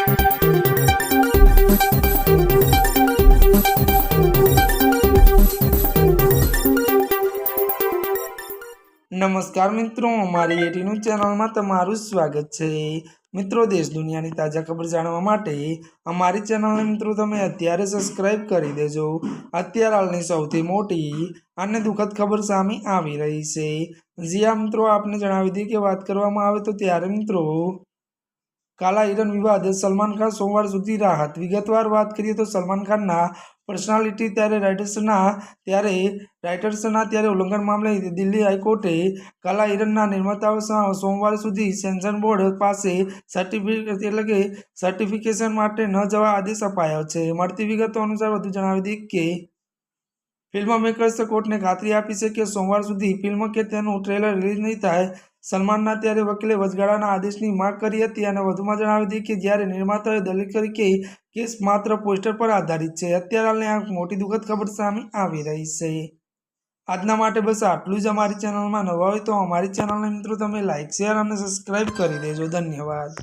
नमस्कार मित्रों, अमारी एटीन्यूज चैनल में तमारुं स्वागत है। मित्रों, देश दुनिया की ताजा खबर जाणवा माटे अमारी चैनल ने मित्रों तमे अत्यारे सब्सक्राइब करी देजो। अत्यार हालनी सौथी मोटी अने दुखद खबर सामे आवी रही है। जी हाँ मित्रों, आपने जणावी दी कि बात करवामां आवे तो त्यारे मित्रों काला हिरण विवाद सलमान खान सोमवार सुधी राहत। विगतवार बात करिए तो सलमान खान पर्सनालिटी त्यारे उल्लंघन मामले दिल्ही हाईकोर्टे काला हिरण निर्माताओं सोमवार सुधी सेंसर बोर्ड पासे सर्टिफिकेशन माटे न जवा आदेश अपायो छे। मळती विगतो अनुसार वधु जणावी दी के फिल्म मेकर्स कोर्टने खातरी आपी है कि सोमवार सुधी फिल्म के तेनु ट्रेलर रिलीज नहीं थाय। सलमान त्यारे वकीले वचगाळाना आदेशनी मांग करी हती अने वधुमां जणावी दी कि ज्यारे निर्माताओए दलील करी के केस मात्र पोस्टर पर आधारित है। अत्यारे हालनी आ मोटी दुखद खबर सामे आवी रही है। आजना माटे बस आटलुं ज। अमारी चेनल में नवा होय तो अमारी चेनल ने मित्रों तमे लाइक शेर और सब्सक्राइब करी देजो। धन्यवाद।